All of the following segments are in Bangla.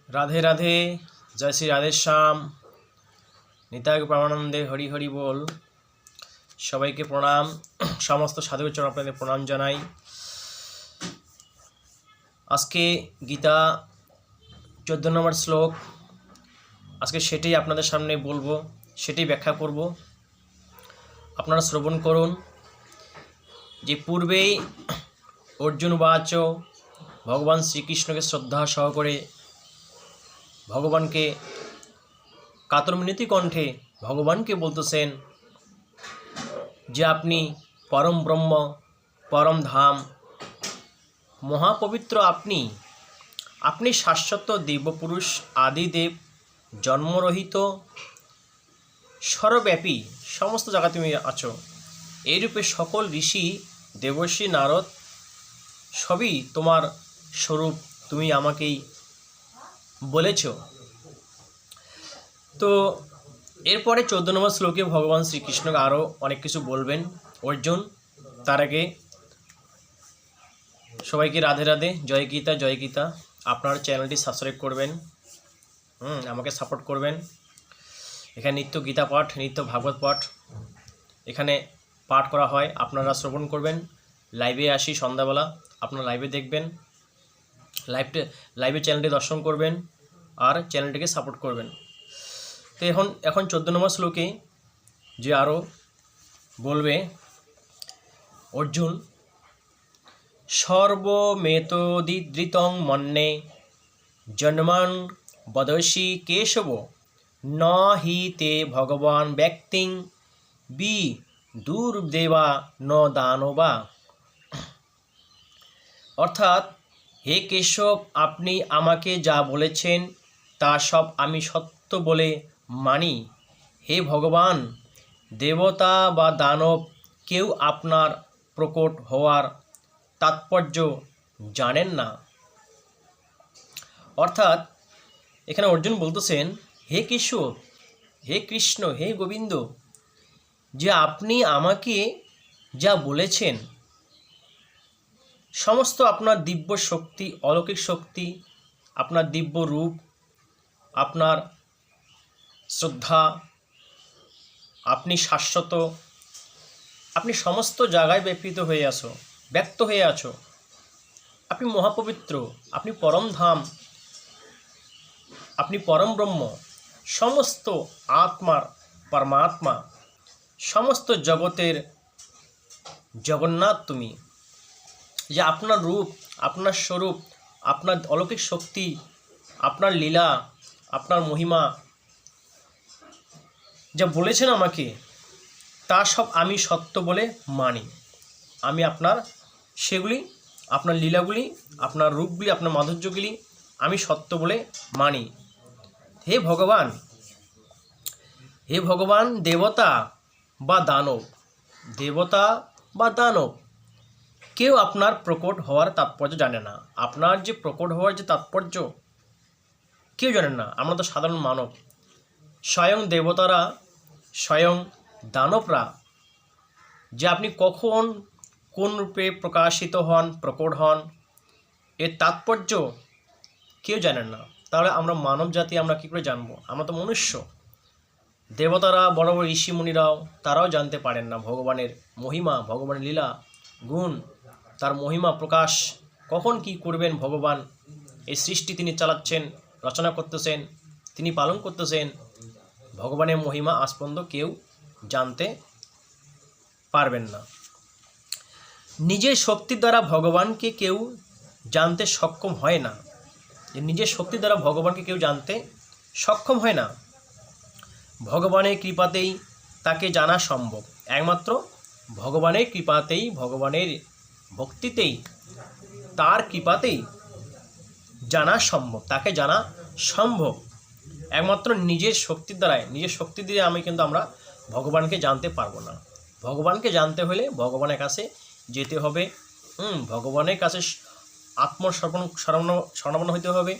राधे राधे। जय श्री राधे श्याम। निताय परमानंदे हरि हरि बोल। सबाइके प्रणाम। समस्त साधुर चरण आपनादेर प्रणाम जानाई। आज के गीता 14 नम्बर श्लोक आज के सेटाई आपनादेर सामने बोलबो, सेटाई व्याख्या करब। आपनारा श्रवण करुन। जे पूर्वेई अर्जुन उवाच भगवान श्रीकृष्ण के श्रद्धा सहकारे भगवान के कातर मिनति कण्ठे भगवान के बोलतेছেন जे अपनी परम ब्रह्म परम धाम महापवित्र अपनी अपनी शाश्वत देवपुरुष आदिदेव जन्मरहित सर्वव्यापी समस्त जगह तुम आछो। এই রূপে সকল ঋষি দেবর্ষি নারদ সবই তোমার স্বরূপ, তুমি আমাকেই বলেছ। তো এরপরে 14 নম্বর শ্লোকে ভগবান শ্রীকৃষ্ণকে আরও অনেক কিছু বলবেন অর্জুন। তার আগে সবাইকে রাধে রাধে, জয় গীতা জয় গীতা। আপনার চ্যানেলটি সাবস্ক্রাইব করবেন, আমাকে সাপোর্ট করবেন। এখানে নিত্য গীতা পাঠ, নিত্য ভাগবত পাঠ এখানে পাঠ করা হয়, আপনারা শ্রবণ করবেন। লাইভে আসি সন্ধ্যাবেলা, আপনারা লাইভে দেখবেন, লাইভে চ্যানেলটি দর্শন করবেন আর চ্যানেলটিকে সাপোর্ট করবেন। তো এখন 14 নম্বর শ্লোকে যে আরও বলবে অর্জুন, সর্বমেতদিদৃতং মন্যে জন্মান বদসি কেশব ন হি তে ভগবান ব্যক্তিং বি দুর্দেবা ন দানবা। অর্থাৎ হে কেশব, আপনি আমাকে যা বলেছেন তা সব আমি সত্য বলে মানি। হে ভগবান, দেবতা বা দানব কেউ আপনার প্রকট হওয়ার তাৎপর্য জানেন না। অর্থাৎ এখানে অর্জুন বলতেছেন, হে কেশব, হে কৃষ্ণ, হে গোবিন্দ, যে আপনি আমাকে যা বলেছেন সমস্ত আপনার দিব্য শক্তি, অলৌকিক শক্তি, আপনার দিব্য রূপ, আপনার শ্রদ্ধা, আপনি শাশ্বত, আপনি সমস্ত জায়গায় ব্যাপৃত হয়ে আছো, ব্যক্ত হয়ে আছো। আপনি মহাপবিত্র, আপনি পরম ধাম, আপনি পরম ব্রহ্ম, সমস্ত আত্মার পরমাত্মা, সমস্ত জগতের জগন্নাথ তুমি। যে আপনার রূপ, আপনার স্বরূপ, আপনার অলৌকিক শক্তি, আপনার লীলা, আপনার মহিমা যা বলেছেন আমাকে তা সব আমি সত্য বলে মানি। আমি আপনার সেগুলি, আপনার লীলাগুলি, আপনার রূপগুলি, আপনার মাধুর্যগুলি আমি সত্য বলে মানি। হে ভগবান, হে ভগবান, দেবতা বা দানব, দেবতা বা দানব কেউ আপনার প্রকট হওয়ার তাৎপর্য জানে না। আপনার যে প্রকট হওয়ার যে তাৎপর্য কেউ জানেন না। আমরা তো সাধারণ মানব। স্বয়ং দেবতারা, স্বয়ং দানবরা যে আপনি কখন কোন রূপে প্রকাশিত হন, প্রকট হন, এর তাৎপর্য কেউ জানেন না। তাহলে আমরা মানব জাতি আমরা কী করে জানবো? আমরা তো মনুষ্য। দেবতারা, বড় বড় ঋষিমুনিরাও তারাও জানতে পারেন না ভগবানের মহিমা, ভগবানের লীলা গুণ, তার মহিমা প্রকাশ, কখন কি করবেন ভগবান। এই সৃষ্টি তিনি চালাচ্ছেন, রচনা করতেছেন, তিনি পালন করতেছেন। ভগবানের মহিমা আজ পর্যন্ত কেউ জানতে পারবেন না। নিজের শক্তির দ্বারা ভগবানকে কেউ জানতে সক্ষম হয় না। নিজের শক্তির দ্বারা ভগবানকে কেউ জানতে সক্ষম হয় না। ভগবানের কৃপাতেই তাকে জানা সম্ভব। একমাত্র ভগবানের কৃপাতেই, ভগবানের ভক্তিতেই, তার কৃপাতেই জানা সম্ভব, তাকে জানা সম্ভব। একমাত্র নিজের শক্তির দ্বারাই, নিজের শক্তি দিয়ে আমরা ভগবানকে জানতে পারবো না। ভগবানকে জানতে হলে ভগবানের কাছে যেতে হবে, ভগবানের কাছে শরণাপন্ন হইতে হবে,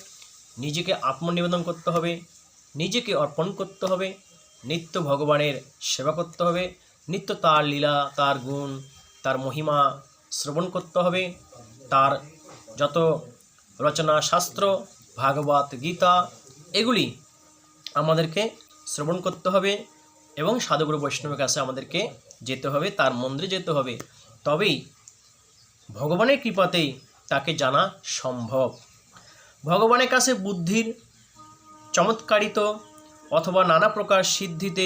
নিজেকে আত্মনিবেদন করতে হবে, নিজেকে অর্পণ করতে হবে, নিত্য ভগবানের সেবা করতে হবে, নিত্য তার লীলা, তার গুণ, তার মহিমা শ্রবণ করতে হবে, তার যত রচনা শাস্ত্র ভাগবত, গীতা এগুলি আমাদেরকে শ্রবণ করতে হবে এবং সাধুগুরু বৈষ্ণবের কাছে আমাদেরকে যেতে হবে, তার মন্দিরে যেতে হবে, তবেই ভগবানের কৃপাতেই তাকে জানা সম্ভব। ভগবানের কাছে বুদ্ধির চমৎকারিত অথবা নানা প্রকার সিদ্ধিতে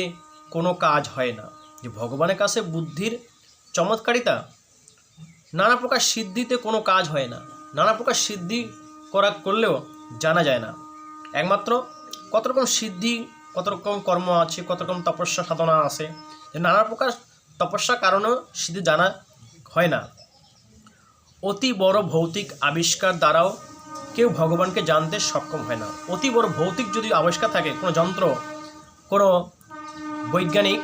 কোনো কাজ হয় না। যে ভগবানের কাছে বুদ্ধির চমৎকারিতা, নানা প্রকার সিদ্ধিতে কোনো কাজ হয় না। নানা প্রকার সিদ্ধি করলেও জানা যায় না। একমাত্র কত রকম সিদ্ধি, কত রকম কর্ম আছে, কত রকম তপস্যা সাধনা আছে, নানা প্রকার তপস্যার কারণেও সিদ্ধি জানা হয় না। অতি বড় ভৌতিক আবিষ্কার দ্বারাও কেউ ভগবানকে জানতে সক্ষম হয় না। অতি বড় ভৌতিক যদি আবিষ্কার থাকে, কোনো যন্ত্র, কোনো বৈজ্ঞানিক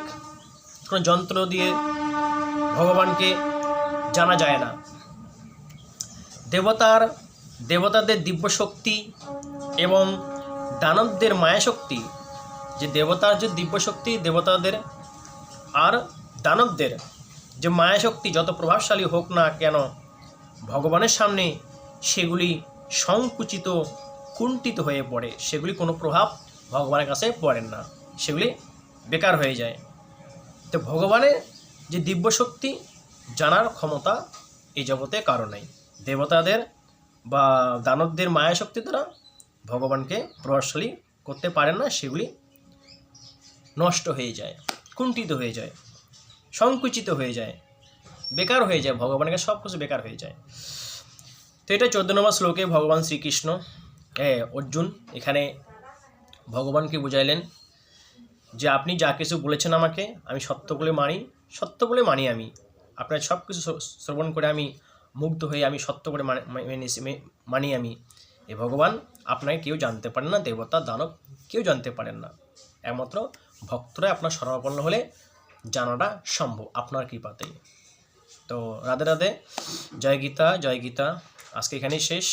কোনো যন্ত্র দিয়ে ভগবানকে জানা যায় না। দেবতাদের দিব্য শক্তি এবং দানবদের মায়া শক্তি, যে দেবতার যে দিব্য শক্তি, দেবতাদের আর দানবদের যে মায়া শক্তি যত প্রভাবশালী হোক না কেন, ভগবানের সামনে সেগুলি সংকুচিত, কুণ্ঠিত হয়ে পড়ে। সেগুলি কোনো প্রভাব ভগবানের কাছে পড়েন না, সেগুলি বেকার হয়ে যায়। তো ভগবানের যে দিব্য শক্তি জানার ক্ষমতা এই জগতে কারো নাই। দেবতাদের বা দানবদের মায়া শক্তি দ্বারা ভগবানকে প্রভাবশালী করতে পারেন না, সেগুলি নষ্ট হয়ে যায়, কুণ্ঠিত হয়ে যায়, সংকুচিত হয়ে যায়, বেকার হয়ে যায়। ভগবানের কাছে সব কিছু বেকার হয়ে যায়। তো এটা 14 নম্বর শ্লোকে ভগবান শ্রীকৃষ্ণ অর্জুন এখানে ভগবানকে বুঝাইলেন যে আপনি যা কিছু বলেছেন আমাকে, আমি সত্য বলে মানি। আমি আপনার সব কিছু শ্রবণ করে আমি মুগ্ধ হয়ে আমি সত্য করে মানি আমি। এ ভগবান আপনাকে কেউ জানতে পারেন না, দেবতা দানব কেউ জানতে পারেন না, একমাত্র ভক্তরা আপনার শরণাপন্ন হলে জানাটা সম্ভব আপনার কৃপাতেই। তো রাধে রাধে, জয় গীতা, জয় গীতা। আজকে এখানেই শেষ,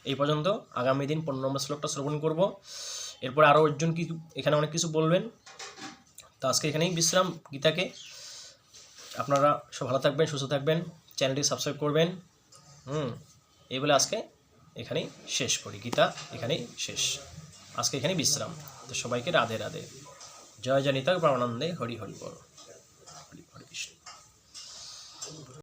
এই পর্যন্ত। আগামী দিন 15 নম্বর শ্লোকটা শ্রবণ করব। এরপর আরও অর্জুন এখানে অনেক কিছু বলবেন। তো আজকে এখানেই বিশ্রাম গীতাকে। আপনারা সব ভালো থাকবেন, সুস্থ থাকবেন, চ্যানেলটি সাবস্ক্রাইব করবেন। এই বলে আজকে এখানেই শেষ করি। গীতা এখানেই শেষ, আজকে এখানেই বিশ্রাম। তো সবাইকে রাধে রাধে, জয় জয় নিতাই প্রাণানন্দে, হরি হরি বল।